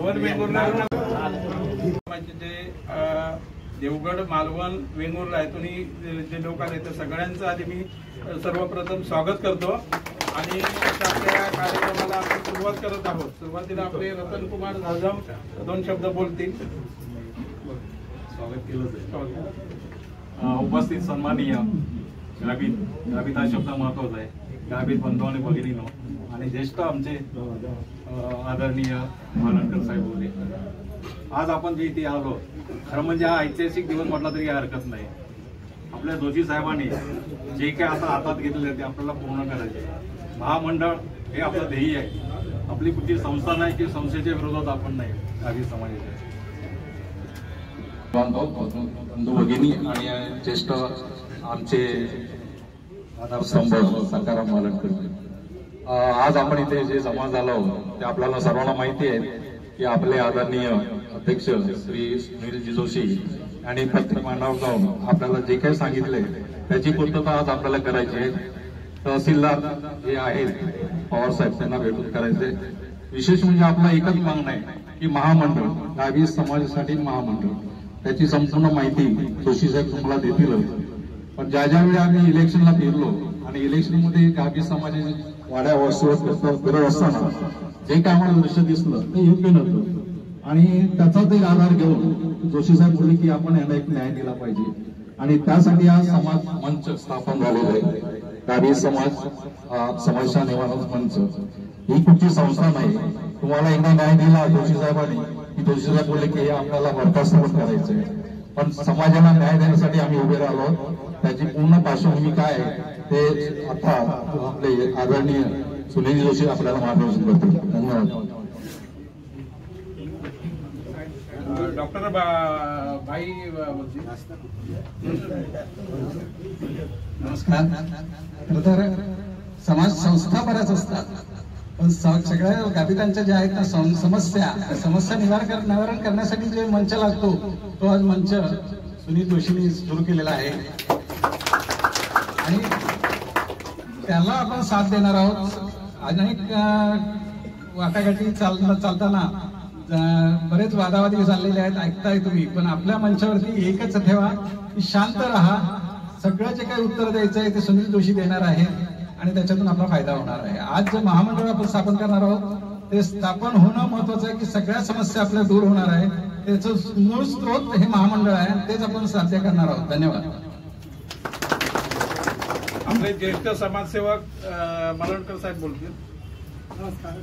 पण वेंगुर्ला जे देवगड, मालवण, वेंगुर्ला यातून जे लोक आले तर सगळ्यांचं आधी मी सर्वप्रथम स्वागत करतो आणि आपल्या कार्यक्रमाला आपण सुरुवात करत आहोत। सुरुवातीला आपले रतन कुमार जाधव 2 शब्द बोलतील। स्वागत केलं उपस्थित सन्माननीय गावित हा शब्द महत्वाचा आहे। गावित बंधू आणि भगिनीनो आणि ज्येष्ठ आमचे आदरणीय मालणकर साहेब होते। आज आपण जे इथे आलो खरं म्हणजे हा ऐतिहासिक दिवस म्हटला तरी हरकत नाही। आपल्या जोशी साहेबांनी जे काही आता हातात घेतलेले ते आपल्याला पूर्ण करायचे। महामंडळ हे आपलं ध्येय आहे। आपली कुठली संस्था नाही की संस्थेच्या विरोधात आपण नाही। गावित समाजाच्या बंधू भगिनी आणि ज्येष्ठ आमचे आधारस्तंभ सकाराम मालणकर, आज आपण इथे जे जमा झालो ते आपल्याला सर्वांना माहिती आहे की आपले आदरणीय अध्यक्ष श्री सुनीलजी जोशी यांनी प्रत्येक मांडावर जाऊन आपल्याला जे काही सांगितले त्याची पूर्तता आज आपल्याला करायची आहे। तहसीलदार जे आहेत पवार साहेब त्यांना भेटून करायचे। विशेष म्हणजे आपला एकच मागणं आहे की महामंडळ, गावित समाजासाठी महामंडळ त्याची संपूर्ण माहिती जोशी साहेब तुम्हाला देतील। पण ज्यावेळी आम्ही इलेक्शनला फिरलो आणि इलेक्शनमध्ये गावित समाजाचे वाड्या वस्तूवर फिरत असताना जे काय आम्हाला दृश्य दिसलं ते योग्य नव्हतं आणि त्याचाच एक आधार घेऊन जोशी साहेब बोलले की आपण याला एक न्याय दिला पाहिजे आणि त्यासाठी हा समाज मंच स्थापन झालेला आहे। गावित समस्या निवारण मंच ही कुठची संस्था नाही। तुम्हाला एकदा न्याय दिला जोशी साहेबांनी की जोशी साहेब बोलले की हे आपल्याला बरखास्त करायचंय, पण समाजाला न्याय देण्यासाठी आम्ही उभे राहिलो। त्याची पूर्ण पार्श्वभूमी काय आहे ते आता आपले आदरणीय सुनील जोशी आपल्याला मार्गदर्शन करतील। धन्यवाद। डॉक्टर भाई नमस्कार। तर समाज संस्था बऱ्याच असतात पण सगळ्या गावितांच्या ज्या आहेत ना समस्या निवारण करण्यासाठी जे मंच लागतो तो आज मंच सुनील जोशींनी सुरू केलेला आहे आणि त्याला आपण साथ देणार आहोत। अनेक वाटाघाटी चालताना बरेच वादावादी चाललेले आहेत, ऐकताय तुम्ही, पण आपल्या मंचावरती एकच ठेवा की शांत राहा। सगळं जे काही उत्तर द्यायचं आहे ते सुनील जोशी देणार आहे आणि त्याच्यातून आपला फायदा होणार आहे। आज जे महामंडळ आपण स्थापन करणार आहोत ते स्थापन होणं महत्वाचं आहे की सगळ्या समस्या आपल्या दूर होणार आहे। त्याचं मूळ स्रोत हे महामंडळ आहे, तेच आपण साध्य करणार आहोत। धन्यवाद। आपले ज्येष्ठ समाजसेवक मालणकर साहेब बोलतील। नमस्कार,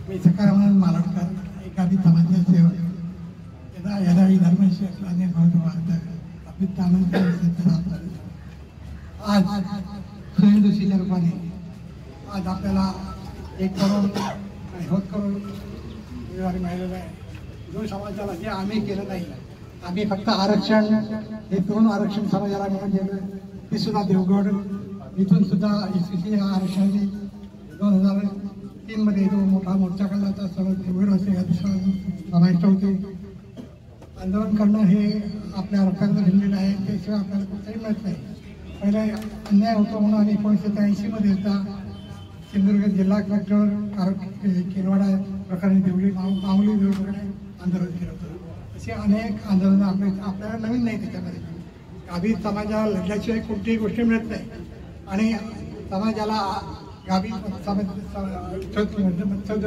मी सकाराम मालणकर, गावित समाजाचे सेवक। यदावी धर्मशेष आणि आज सुनील जोशीच्या रूपाने आज आपल्याला 1 करोड आणि होत करोड मिळालेलं आहे। जो समाजाला जे आम्ही केलं नाही, आम्ही फक्त आरक्षण हे 2 आरक्षण समाजाला मिळून गेलं, ते सुद्धा देवगड इथून सुद्धा SCC आरक्षणाची 2003 मध्ये जो मोठा मोर्चा काढला तर सर्व देवगड असे समाविष्ट होते। आंदोलन करणं हे आपल्या रक्ताचं लिहिलेलं आहे, त्याशिवाय आपल्याला कुठेही मिळत नाही। पहिले अन्याय होतो म्हणून आम्ही 1983 मध्ये सिंधुदुर्ग जिल्हा कलेक्टर किरवाडा प्रकरणी देवळी माऊली देवळीकडे आंदोलन केलं होतं। असे अनेक आंदोलनं आपल्याला नवीन नाही। त्याच्यामध्ये गावित समाजाला लढल्याशिवाय कोणतीही गोष्टी मिळत नाही आणि समाजाला गावित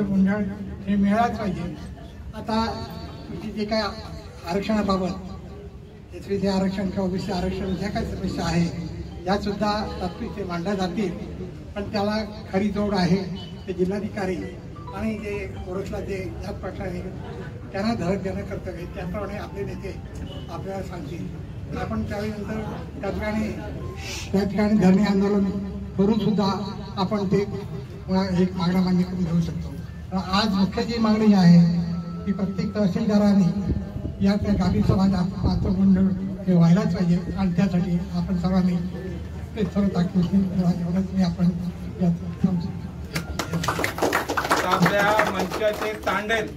मंडळ हे मिळालंच पाहिजे। आता जे काय आरक्षणाबाबत SC आरक्षण किंवा OBC आरक्षण ज्या काही समस्या आहे या सुद्धा तात्पुरते मांडल्या जातील, पण त्याला खरी जोड आहे ते जिल्हाधिकारी आणि जे ओळखला जे ज्या प्रकारे त्यांना धडक देणं कर्तव्य आहे त्याप्रमाणे आपले नेते आपल्याला सांगतील। आपण त्यावेळी त्या ठिकाणी धरणे आंदोलन करून सुद्धा आपण ते एक मागणं मान्य करून घेऊ शकतो। आज मुख्य जी मागणी आहे की प्रत्येक तहसीलदारांनी या त्या गावित समाजात मंडळ हे व्हायलाच पाहिजे आणि त्यासाठी आपण सर्वांनी ते सर्व ताकद मी आपण आपल्या मंचाचे तांडेल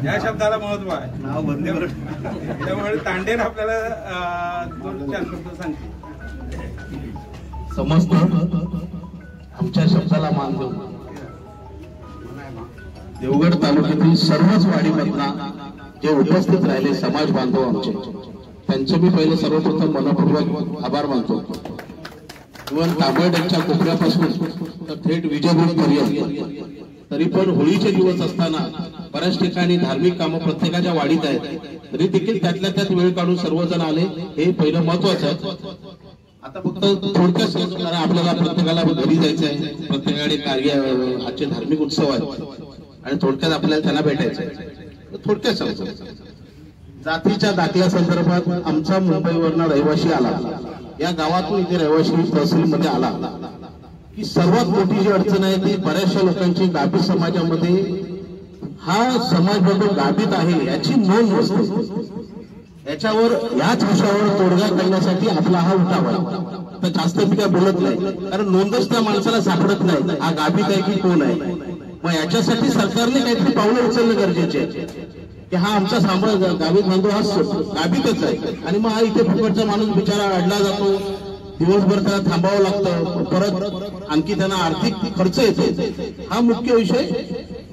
या शब्दाला महत्व आहे, नाव बंदेवर, त्यामुळे तांडेल आपल्याला 2-4 शब्द सांगतील। समस्त आमच्या शब्दाला मान देऊ देवगड तालुक्यातील सर्वच वाडीमधना जे उपस्थित राहिले समाज बांधव आमचे, त्यांचे मी पहिले सर्वप्रथम मनपूर्वक आभार मानतो. इव्हन तांबर्ड्यांच्या कोपऱ्यापासून तर थेट विजयपूरपर्यंत, तरी पण होळीचे दिवस असताना बऱ्याच ठिकाणी धार्मिक कामं प्रत्येकाच्या वाडीत आहेत, तरी देखील त्यातल्या त्यात वेळ काढून सर्वजण आले, हे पहिलं महत्वाचं आहे. आता फक्त थोडक्यात सांगणार, आपल्याला प्रत्येकाला घरी जायचं आहे, प्रत्येकाकडे कार्य आजचे धार्मिक उत्सव आहेत आणि थोडक्यात आपल्याला त्यांना भेटायचं आहे. थोडक्यात सांगतो, जातीच्या दाखल्या संदर्भात आमचा मुंबईवरनं रहिवासी आला, या गावातून इथे रहिवासी तहसीलमध्ये आला की सर्वात मोठी जी अडचण आहे ती बऱ्याचशा लोकांची गाभी समाजामध्ये हा समाज बरोबर गाभीत आहे याची नोंद नसते. याच्यावर याच विषयावर तोडगा काढण्यासाठी आपला हा उठाव आहे. तर जास्त मी काय बोलत नाही, कारण नोंदच त्या माणसाला सापडत नाही हा गाभीत आहे की कोण आहे. मग याच्यासाठी सरकारने काहीतरी पावलं उचलणं गरजेचे आहे की हा आमचा गाभीत बांधव हा गाभीतच आहे आणि मग हा इथे फुकटचा माणूस बिचारा अडला जातो, दिवसभर त्याला थांबावं लागतं, परत आणखी त्यांना आर्थिक खर्च येतो. हा मुख्य विषय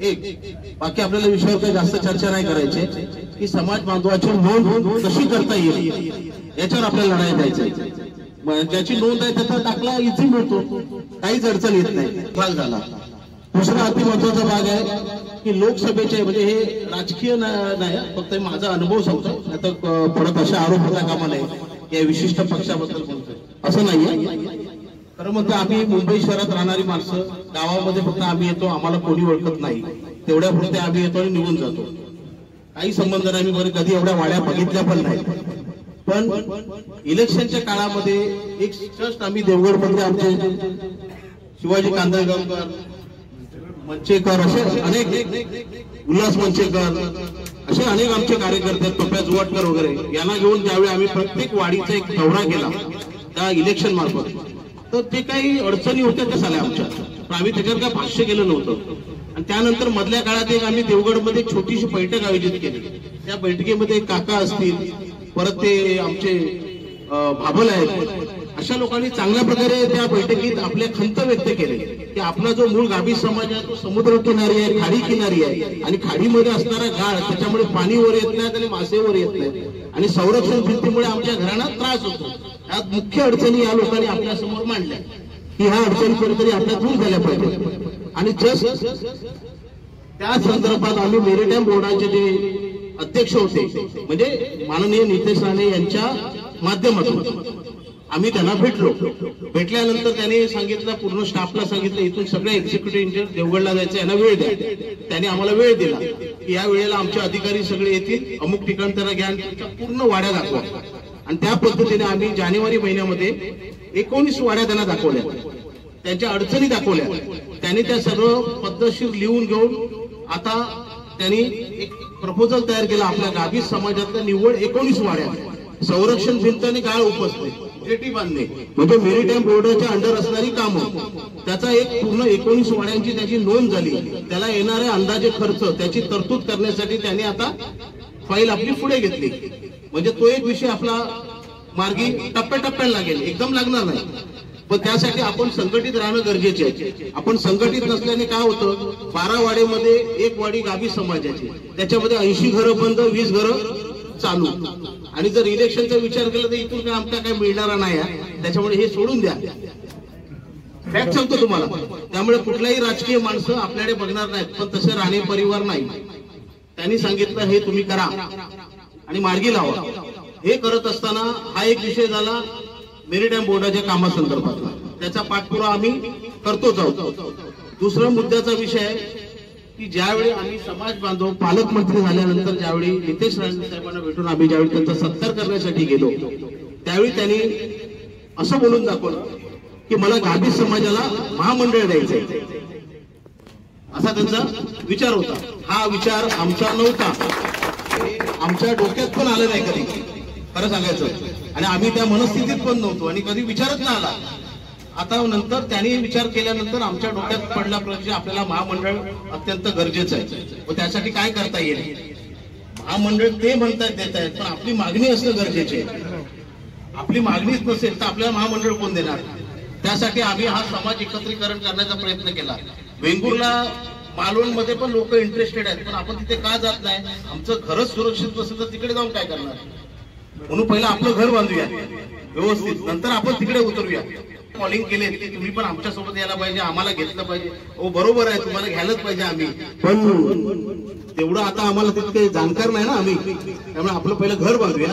एक. बाकी आपल्याला विषयावर काही जास्त चर्चा नाही करायची की समाज बांधवाची नोंद कशी करता येईल याच्यावर आपल्याला लढाई द्यायची. ज्याची नोंद आहे त्याचा दाखला इथे मिळतो, काहीच अडचण येत नाही. भाग झाला. दुसरा अति महत्वाचा भाग आहे की लोकसभेचे, म्हणजे हे राजकीय नाही, फक्त माझा अनुभव सांगतो, नाही तर परत असे आरोप होता कामा नये या विशिष्ट पक्षाबद्दल बोलतोय असं नाहीये. खरं म्हणतो आम्ही मुंबई शहरात राहणारी माणसं, गावामध्ये फक्त आम्ही येतो, आम्हाला कोणी ओळखत नाही, तेवढ्या पुरते आम्ही येतो आणि निघून जातो, काही संबंध नाही. आम्ही बरे कधी एवढ्या वाड्या बघितल्या पण नाही. पण इलेक्शनच्या काळामध्ये एक जस्ट आम्ही देवगडमध्ये आमचे शिवाजी कांदळगावकर, मंचेकर, असे अनेक, उल्हास मंचेकर, असे अनेक आमचे कार्यकर्ते, टोप्या जुवाटकर वगैरे यांना घेऊन ज्यावेळी आम्ही प्रत्येक वाडीचा एक दौरा केला त्या इलेक्शन मार्फत, तर ते काही अडचणी होत्या त्या झाल्या आमच्या, पण आम्ही त्याच्यावर काय भाष्य केलं नव्हतं. आणि त्यानंतर मधल्या काळात एक आम्ही देवगडमध्ये एक छोटीशी बैठक आयोजित केली. त्या बैठकीमध्ये काका असतील, परत ते आमचे भाबल आहेत, अशा लोकांनी चांगल्या प्रकारे त्या बैठकीत आपल्या खंत व्यक्त केले की आपला जो मूळ गाभी समाज आहे तो समुद्र किनारी आहे, खाडी किनारी आहे, आणि खाडीमध्ये असणारा गाळ त्याच्यामुळे पाणी वर येत नाही आणि मासे वर येत नाही, आणि संरक्षण भिंतीमुळे आमच्या घरांना त्रास होतो. यात मुख्य अडचणी या लोकांनी आपल्या समोर मांडल्या की ह्या अडचणी कुठेतरी आपल्या दूर झाल्या पाहिजे. आणि जस्ट त्या संदर्भात आम्ही मेरीटाईम बोर्डाचे जे अध्यक्ष होते, म्हणजे माननीय नितेश राणे यांच्या माध्यमातून आम्ही त्यांना भेटलो. भेटल्यानंतर त्यांनी सांगितलं, पूर्ण स्टाफला सांगितलं, इथून सगळे एक्झिक्युटिव्ह इंजिनियर देवगडला जायचं, यांना वेळ द्या. त्यांनी आम्हाला वेळ दिला की या वेळेला आमचे अधिकारी सगळे येतील, अमुक ठिकाण त्यांना घ्या, पूर्ण वाड्या दाखवा. आणि त्या पद्धतीने आम्ही जानेवारी महिन्यामध्ये 19 वाड्या त्यांना दाखवल्या, त्यांच्या अडचणी दाखवल्या. त्यांनी त्या सर्व पद्धतशीर लिहून घेऊन आता त्यांनी एक प्रपोजल तयार केला आपल्या गाभी समाजातल्या निव्वळ 19 वाड्या, संरक्षण भिंत आणि गाळ उपसणे, जेटी बांधणे, म्हणजे मेरीटाईम बोर्डाच्या अंडर असणारी कामं, त्याचा एक पूर्ण 19 वाड्यांची त्याची नोंद झाली. त्याला येणाऱ्या अंदाजे खर्च त्याची तरतूद करण्यासाठी त्यांनी आता फाईल आपली पुढे घेतली. म्हणजे तो एक विषय आपला मार्गी टप्प्याटप्प्याने लागेल, एकदम लागणार नाही, पण त्यासाठी आपण संघटित राहणं गरजेचे आहे. आपण संघटित नसल्याने काय होतं, 12 वाडीमध्ये एक वाडी गाभी समाजाची, त्याच्यामध्ये 80 घरं बंद, 20 घरं चालू. आणि जर इलेक्शनचा विचार केला तर इथून काय आमचा काय मिळणारा नाही आहे, त्याच्यामुळे हे सोडून द्या. फॅक्ट सांगतो तुम्हाला. त्यामुळे कुठलाही राजकीय माणसं आपल्याकडे बघणार नाहीत, पण तसे राणे परिवार नाही. त्यांनी सांगितलं हे तुम्ही करा आणि मार्गी लावा. हे करत असताना हा एक विषय झाला मेरीटाईम बोर्डाच्या कामासंदर्भातला, त्याचा पाठपुरावा आम्ही करतोच आहोत. दुसरा मुद्द्याचा विषय आहे की ज्यावेळी आम्ही समाज बांधव पालकमंत्री झाल्यानंतर ज्यावेळी नितेश राणे साहेबांना भेटून आम्ही ज्यावेळी त्यांचा सत्कार करण्यासाठी गेलो, त्यावेळी त्यांनी असं बोलून दाखवलं की मला गाभी समाजाला महामंडळ द्यायचंय, असा त्यांचा विचार होता. हा विचार आमचा नव्हता, आमच्या डोक्यात पण आलं नाही कधी, खरं सांगायचं. आणि आम्ही त्या मनस्थितीत पण नव्हतो आणि कधी विचारच नाही आला. आता नंतर त्यांनी विचार केल्यानंतर आमच्या डोक्यात पडला प्रश्न, आपल्याला महामंडळ अत्यंत गरजेचं आहे. व त्यासाठी काय करता येईल, महामंडळ ते म्हणतायत देत आहेत, पण आपली मागणी असणं गरजेचे आहे. आपली मागणीच नसेल तर आपल्याला महामंडळ कोण देणार. त्यासाठी आम्ही हा समाज एकत्रीकरण करण्याचा प्रयत्न केला. वेंगुर्ला मालवणमध्ये पण लोक इंटरेस्टेड आहेत, पण आपण तिथे का जात नाही? आमचं घरच सुरक्षित नसेल तर तिकडे जाऊन काय करणार? म्हणून पहिलं आपलं घर बांधूया व्यवस्थित, नंतर आपण तिकडे उतरूया. कॉलिंग केले की तुम्ही पण आमच्या सोबत यायला पाहिजे, आम्हाला घेतलं पाहिजे. हो बरोबर आहे, तुम्हाला घ्यायलाच पाहिजे आम्ही, पण तेवढं आता आम्हाला तितके जाणकार नाही ना आम्ही, त्यामुळे आपलं पहिलं घर बांधूया.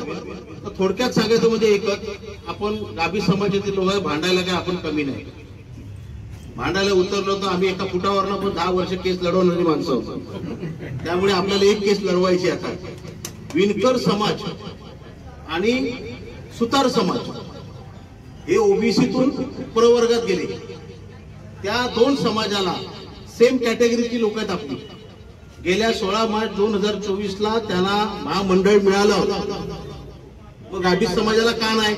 तर थोडक्यात सांगायचं म्हणजे एकच, आपण गाभी समाजातील लोक भांडायला काय आपण कमी नाही. भांडायला उतरलो तर आम्ही एका फुटावरनं पण 10 वर्ष केस लढवणारी माणसं होतो. त्यामुळे आपल्याला एक केस लढवायची. आता विणकर समाज आणि सुतार समाज हे ओबीसीतून प्रवर्गात गेले. त्या 2 समाजाला सेम कॅटेगरीची लोक आहेत आपली. गेल्या 16 मार्च 2024 त्यांना महामंडळ मिळालं, मग गाभी समाजाला का नाही?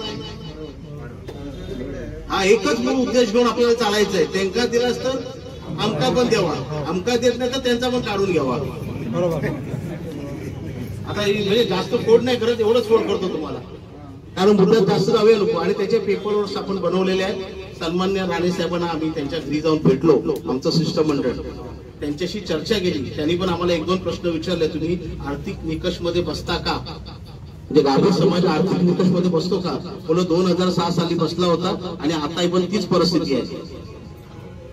हा एकच मूळ उद्देश घेऊन आपल्याला चालायचं आहे. त्यांना दिलास तर आमका पण द्यावा, आमका देत नाही तर त्यांचा पण काढून घ्यावा. आता म्हणजे जास्त फोड नाही करत, एवढंच फोड करतो तुम्हाला, कारण मुद्द्यात जास्त जाऊया नको. आणि त्याचे पेपरवर्स आपण बनवलेले आहेत. सन्मान्य राणे साहेबांना आम्ही त्यांच्या घरी जाऊन भेटलो, आमचं शिष्टमंडळ, त्यांच्याशी चर्चा केली. त्यांनी पण आम्हाला 1-2 प्रश्न विचारले. तुम्ही आर्थिक निकष मध्ये बसता का? म्हणजे गाभी समाज आर्थिक निकष मध्ये बसतो का? बोलो 2006 साली बसला होता आणि आता पण तीच परिस्थिती आहे.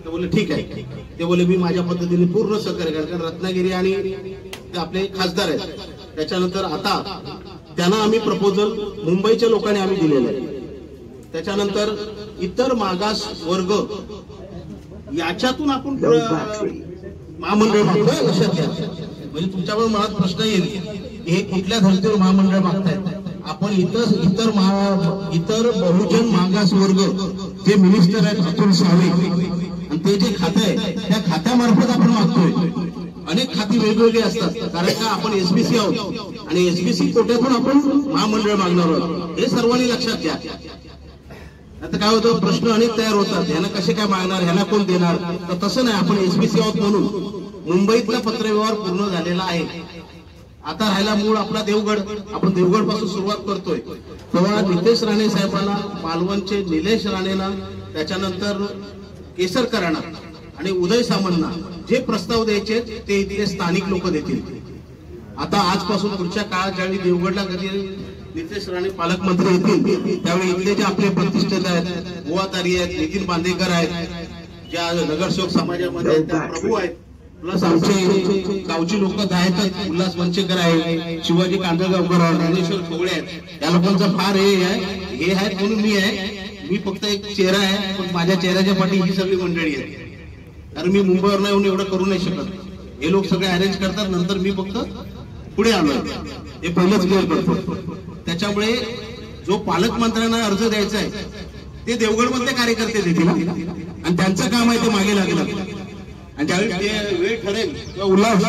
ते बोले ठीक आहे. ते बोले मी माझ्या पद्धतीने पूर्ण सहकार्य करेन, कारण रत्नागिरी आणि ते आपले खासदार आहेत. त्याच्यानंतर आता त्यांना आम्ही प्रपोजल मुंबईच्या लोकांनी आम्ही दिलेलं आहे. त्याच्यानंतर इतर मागास वर्ग याच्यातून आपण महामंडळ मागतोय. लक्षात घ्या, म्हणजे तुमच्या पण मनात प्रश्न येईल हे कुठल्या धर्तीवर महामंडळ मागतायत. आपण इतर बहुजन मागास वर्ग जे मिनिस्टर आहेत अतुल सावे, आणि ते जे खातं आहे त्या खात्यामार्फत आपण मागतोय. अनेक खाती वेगवेगळी असतात, कारण का आपण एसबीसी आहोत आणि एसबीसी कोट्यातून आपण महामंडळ मागणार आहोत. हे सर्वांनी लक्षात घ्या. आता काय होतं, प्रश्न अनेक तयार होतात, ह्याला कसे काय मागणार, ह्याला कोण देणार? तर तसं नाही, आपण एसबीसी आहोत म्हणून मुंबईतला पत्रव्यवहार पूर्ण झालेला आहे. आता राहिला मूळ आपला देवगड. आपण देवगड पासून सुरुवात करतोय. तेव्हा नितेश राणे साहेबांना, मालवणचे निलेश राणेला, त्याच्यानंतर केसरकरांना आणि उदय सामंतना जे प्रस्ताव द्यायचे ते इथले स्थानिक लोक देतील. आता आजपासून पुढच्या काळात ज्यावेळी देवगडला कधी नितेश राणे पालकमंत्री येतील त्यावेळी इथले जे आपले प्रतिष्ठित आहेत, गोवातारी आहेत, नितीन बांदेकर आहेत, ज्या नगरसेवक समाजामध्ये आहेत, त्या प्रभू आहेत, प्लस आमचे गावची लोक आहेत, उल्हास मंचेकर आहे, शिवाजी कांदळगावकर आहे, ज्ञानेश्वर खोगळे आहेत. या लोकांचं फार हे आहे म्हणून मी आहे. मी फक्त एक चेहरा आहे, पण माझ्या चेहऱ्याच्या पाठी ही सगळी मंडळी आहे. कारण मी मुंबईवर येऊन एवढं करू नाही शकत. हे लोक सगळे अरेंज करतात, नंतर मी फक्त पुढे आलोय, हे पहिलंच क्लिअर करतो. त्याच्यामुळे जो पालकमंत्र्यांना अर्ज द्यायचा आहे ते देवगडमधले कार्यकर्ते देतील आणि त्यांचं काम आहे ते मागे लागेल. आणि ज्यावेळी ते वेळ ठरेल तेव्हा उल्हास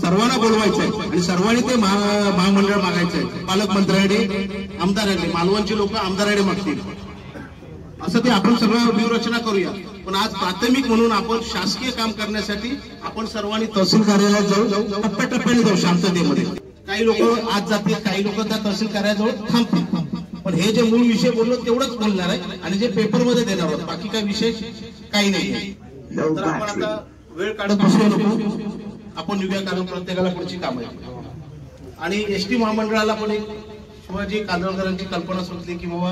सर्वांना बोलवायचं आहे आणि सर्वांनी ते महामंडळ मागायचं आहे. पालकमंत्र्याकडे, आमदाराकडे, मालवणचे लोक आमदाराकडे मागतील. असं ते आपण सगळं व्यूहरचना करूया. पण आज प्राथमिक म्हणून आपण शासकीय काम करण्यासाठी आपण सर्वांनी तहसील कार्यालयात जाऊ, टप्प्याटप्प्याने जाऊ शांततेमध्ये. काही लोक आज जातील, काही लोक त्या तहसील कार्यालयाजवळ थांबतील. पण हे जे मूळ विषय बोललो तेवढंच बोलणार आहे आणि जे पेपरमध्ये देणार आहोत, बाकी काही विशेष काही नाही. तर आपण आता वेळ काढत बसू नको, आपण निघूया, कारण प्रत्येकाला पुढची काम आहे. आणि एसटी महामंडळाला पण एक शिवाजी कांदळकरांची कल्पना सुचली की बाबा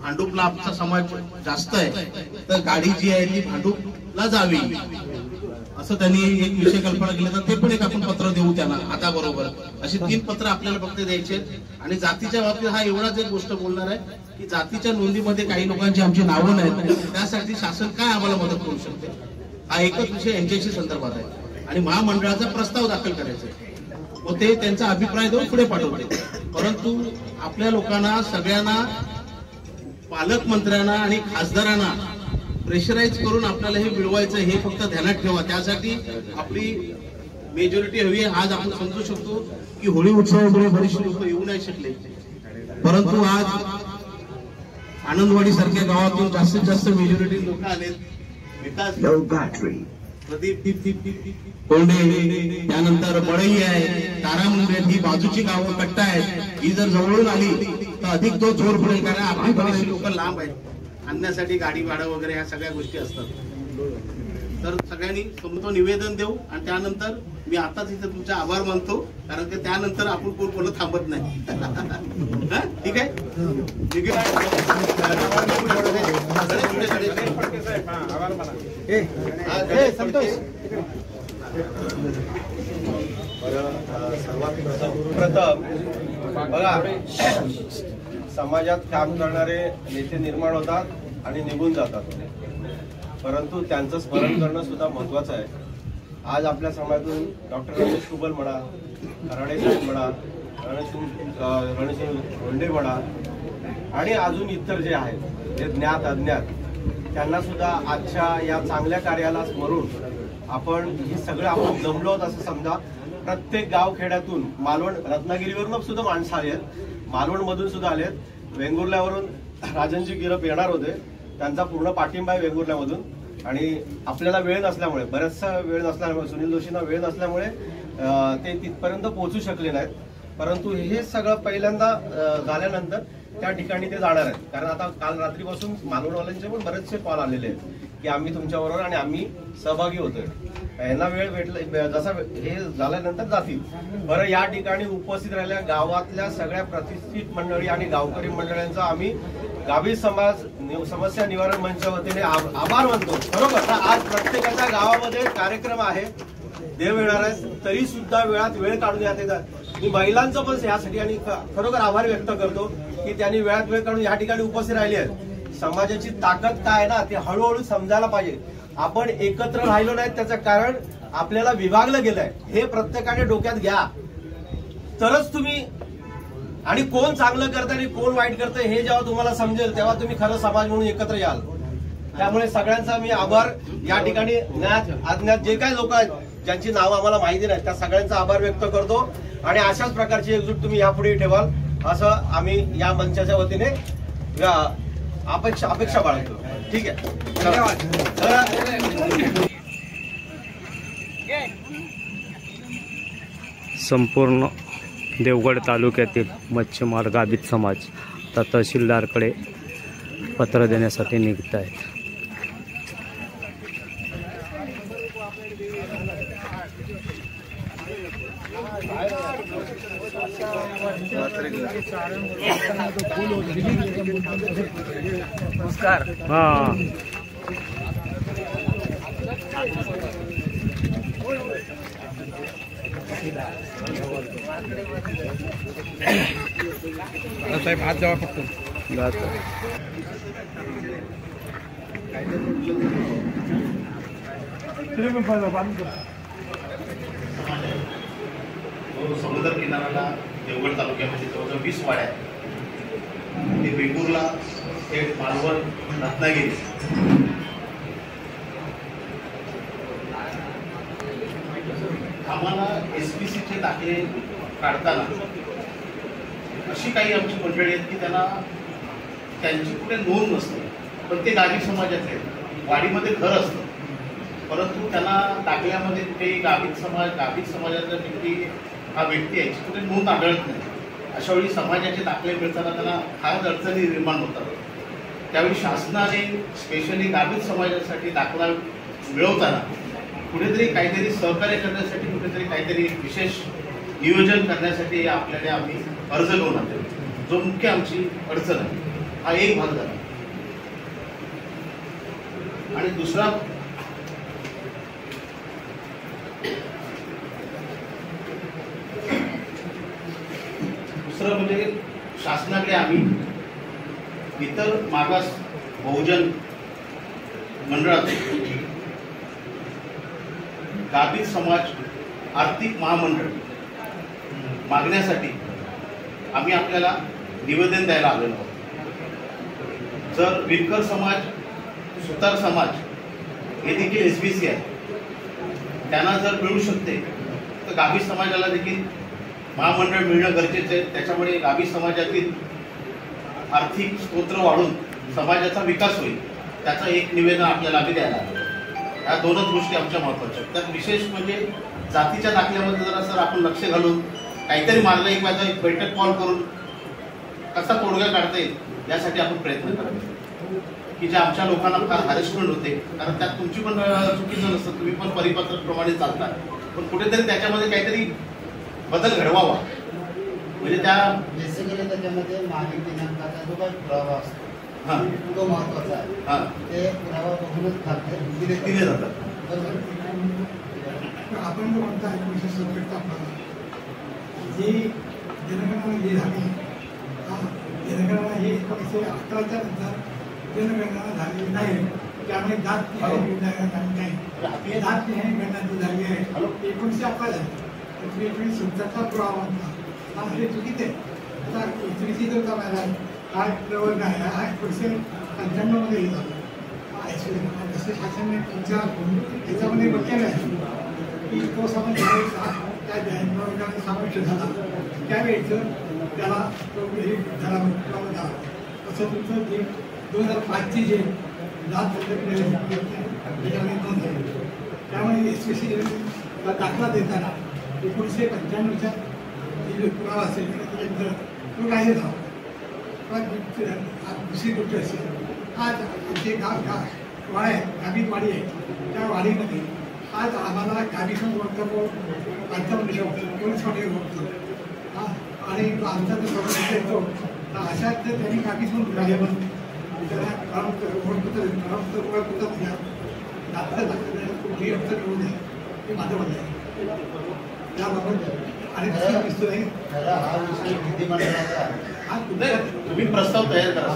भांडूपला आमचा समाज जास्त आहे, तर गाडी जी आहे ती भांडूपला जावी, असं त्यांनी एक विषय कल्पना केली. तर ते पण एक आपण पत्र देऊ त्यांना आता बरोबर. अशी 3 पत्र आपल्याला फक्त द्यायचे. आणि जातीच्या बाबतीत हा एवढाच एक गोष्ट बोलणार आहे की जातीच्या नोंदीमध्ये काही लोकांची आमची नावं नाहीत, त्यासाठी शासन काय आम्हाला मदत करू शकते, हा एकच विषय यांच्याशी संदर्भात आहे. आणि महामंडळाचा प्रस्ताव दाखल करायचा आहे व ते त्यांचा अभिप्राय देऊन पुढे पाठवते. परंतु आपल्या लोकांना सगळ्यांना, पालकमंत्र्यांना आणि खासदारांना प्रेशराईज करून आपल्याला हे मिळवायचं, हे फक्त ध्यानात ठेवा. त्यासाठी आपली मेजॉरिटी हवी आहे. आज आपण समजू शकतो की होळी उत्सवामुळे बरेचसे लोक येऊ नाही शकले, परंतु आज आनंदवाडी सारख्या गावातून जास्तीत जास्त मेजॉरिटी लोक आलेत. विकास प्रदीप कोंडे, त्यानंतर बळई आहे, तारामुंडे, ही बाजूची गावं कट्टा आहेत. ही जर जवळून आली तर अधिक तो जोर पडेल, कारण आपली बरेचशी लोक लांब आहेत, आणण्यासाठी गाडी भाडं वगैरे ह्या सगळ्या गोष्टी असतात. तर सगळ्यांनी समोर निवेदन देऊ आणि त्यानंतर मी आताच इथे तुमचे आभार मानतो, कारण की त्यानंतर आपण कोण थांबत नाही. ठीक आहे. प्रथम बघा, समाजात काम करणारे नेते निर्माण होतात आणि निघून जातात, परंतु त्यांचं स्मरण करणं सुद्धा महत्वाचं आहे. आज आपल्या समाजातून डॉक्टर रमेश कुबल म्हणा, खराडे साहेब म्हणा, रणसिंग धोंडे म्हणा आणि अजून इतर जे आहेत जे ज्ञात अज्ञात, त्यांना सुद्धा आजच्या या चांगल्या कार्याला स्मरून आपण ही सगळं आपण जमलो आहोत असं समजा. प्रत्येक गावखेड्यातून मालवण, रत्नागिरीवरून सुद्धा माणसं आली आहेत, मालवणमधून सुद्धा आलेत, वेंगुर्ल्यावरून राजनजी गिरप येणार होते, त्यांचा पूर्ण पाठिंबा आहे वेंगुर्ल्यामधून. आणि आपल्याला वेळ नसल्यामुळे, बऱ्याचसा वेळ नसल्यामुळे, सुनील जोशींना वेळ नसल्यामुळे ते तिथपर्यंत पोहोचू शकले नाहीत. परंतु हे सगळं पहिल्यांदा झाल्यानंतर त्या ठिकाणी ते जाणार आहेत, कारण आता काल रात्रीपासून मालवणवाल्यांचे पण बरेचसे कॉल आलेले आहेत की आम्ही तुमच्याबरोबर आणि आम्ही सहभागी होतोय. यांना वेळ भेटला, जसा हे झाल्यानंतर जातील. बरं, या ठिकाणी उपस्थित राहिलेल्या गावातल्या सगळ्या प्रतिष्ठित मंडळी आणि गावकरी मंडळांचा आम्ही गावी समाज समस्या निवारण मंच वतीने आभार मानतो. बरोबर, आज प्रत्येकाच्या गावामध्ये कार्यक्रम आहे, देव येणार आहे, तरी सुद्धा वेळात वेळ काढून येतात. मी महिलांचं पण यासाठी आणि खरोखर आभार व्यक्त करतो की त्यांनी वेळात वेळ काढून या ठिकाणी उपस्थित राहिली आहेत. समाजाची ताकद काय आहे ना, ते हळूहळू समजायला पाहिजे. आपण एकत्र राहिलो नाही त्याचं कारण आपल्याला विभागलं गेलंय, हे प्रत्येकाने डोक्यात घ्या, तरच तुम्ही, आणि कोण चांगलं करतं आणि कोण वाईट करतं हे जेव्हा तुम्हाला समजेल तेव्हा तुम्ही खरं समाज म्हणून एकत्र याल. त्यामुळे सगळ्यांचा मी आभार, या ठिकाणी ज्ञात अज्ञात जे काही लोक आहेत ज्यांची नावं आम्हाला माहिती नाही त्या सगळ्यांचा आभार व्यक्त करतो. आणि अशाच प्रकारची एकजूट तुम्ही यापुढे ठेवाल असं आम्ही या मंचाच्या वतीने अपेक्षा बाळगतो. ठीक आहे, संपूर्ण देवगड तालुक्यातील मच्छीमार गाभित समाज आता तहसीलदारकडे पत्र देण्यासाठी निघत आहेत. हां, साहेब हात जावा फक्त. समुद्र किनाऱ्याला देवगड तालुक्यामध्ये जवळजवळ 20 वाड्या आहेत. ते वेंगुर्ला, थेट मालवण, रत्नागिरी, आम्हाला SPCचे दाखले काढताना अशी काही आमची मंडळी आहेत की त्यांना त्यांची कुठे नोंद नसते, पण ते गावी समाजाचे आहेत, वाडीमध्ये घर असतं, परंतु त्यांना दाखल्यामध्ये कुठेही गाभित समाजाचा व्यक्ती हा व्यक्ती आहे कुठे नोंद आढळत नाही. अशा वेळी समाजाचे दाखले मिळताना त्यांना फार अडचणी निर्माण होतात. त्यावेळी शासनाने स्पेशली गाभित समाजासाठी दाखला मिळवताना कुठेतरी काहीतरी सहकार्य करण्यासाठी, कुठेतरी काहीतरी विशेष नियोजन करण्यासाठी आपल्याला आम्ही अर्ज घेऊन आलो, जो मुख्य आमची अडचण आहे. हा एक भाग झाला. आणि दुसरा म्हणजे शासनाकडे आम्ही इतर मागास बहुजन मंडळात गाभित समाज आर्थिक महामंडळ मागण्यासाठी आम्ही आपल्याला निवेदन द्यायला आलेलो आहोत. जर विणकर समाज, सुतार समाज हे देखील SBC आहे, त्यांना जर मिळू शकते तर गाभित समाजाला देखील महामंडळ मिळणं गरजेचं आहे. त्याच्यामुळे गाभित समाजातील आर्थिक स्तोत्र वाढून समाजाचा विकास होईल, त्याचं एक निवेदन आपल्याला आम्ही द्यायला आलो. या दोनच गोष्टी आमच्या महत्त्वाच्या आहेत. तर विशेष म्हणजे जातीच्या दाखल्यामध्ये जरा सर आपण लक्ष घालून काहीतरी मार्ग एक बैठक कॉल करून कसा तोडगा काढता येईल यासाठी आपण प्रयत्न करावे. की जे आमच्या लोकांना फार हॅरेसमेंट होते, कारण त्यात तुमची पण चुकीचं नसतं, तुम्ही पण परिपत्रप्रमाणे चालता, पण कुठेतरी त्याच्यामध्ये काहीतरी बदल घडवावा. म्हणजे त्या बेसिकली त्याच्यामध्ये मागील दिनांकाचा जो काही पुरावा असतो हां तो महत्वाचा आहे. हां ते पुरावा बघूनच खाते दिले जातात. बरोबर. आपण जो म्हणता 1967 जी जनगणना जी झाली, जनगणना ही 1911च्या नंतर जनगणना झालेली नाही, त्यामुळे जात झाली नाही. ही जात गणना जी झाली आहे 1911 झाली. 1970चा पुरावा म्हणता हा हे चुकीचं आहे. आता 1930 जो महिना हा प्रवर्ग आहे हा 1995 मध्ये लिहिला. जसं शासनाने तुमच्या याच्यामध्ये म्हटलेलं आहे की तो समाज त्या प्रवर्गाने समावेश झाला त्यावेळेचं त्याला तो झाला. असं तुमचं जे 2005ची जे जात त्याच्यामध्ये नोंद झाली. त्यामुळे SPC दाखला देताना 1995च्या जे पुरावा असेल तो काही झाला. पण दुसरी गोष्ट असेल, आज जे वाडी आहे, गाभीत वाडी आहे, त्या वाडीमध्ये आज आम्हाला गाभीतून ओळखतो, पंचावन्न ओळखतो, पोलीस वाडी ओळखतो. आणि आमचा जो प्रॉब्लेम येतो तर अशात त्यांनी गाभीतून राहिले म्हणून त्याला ओळखपत्र द्या, कुठली अडचण येऊ नये हे माझं म्हणणं आहे. त्याबाबत आणि दिसतो नाही हा विषय विधिमंडळाचा आहे. हा तुमच्या तुम्ही प्रस्ताव तयार करा.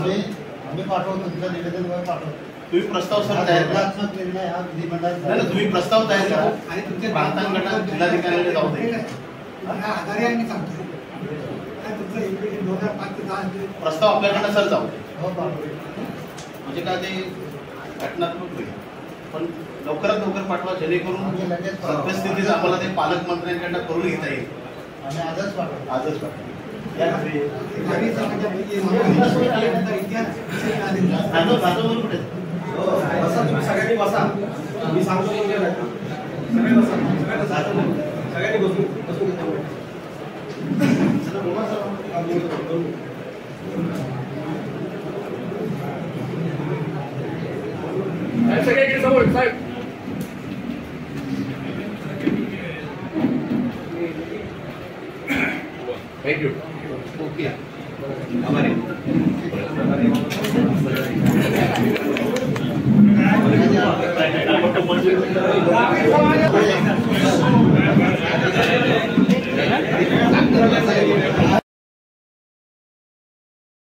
आम्ही पाठवतो, तुमचं निवेदन पाठवतो. तुम्ही प्रस्ताव सर तयार करा. धोरणात्मक निर्णय हा विधिमंडळात नाही, तुम्ही प्रस्ताव तयार करा आणि तुमच्या प्रांतांकडे जिल्हाधिकाऱ्यांकडे जाऊ दे. आधारे आम्ही सांगतो तुमचं 2005 ते 10 प्रस्ताव आपल्याकडे सर जाऊ दे. हो पाठवतो. म्हणजे काय ते घटनात्मक होईल, पण लवकरात लवकर पाठवा जेणेकरून सद्यस्थितीत आम्हाला ते पालकमंत्र्यांकडनं करून घेता येईल. आम्ही आजच पाठवतो. आजच पाठवा. सगळ्यांनी बसा, मी सांगतो सगळ्यांनी बसून समोर साहेब. थँक्यू. ओके. आभारी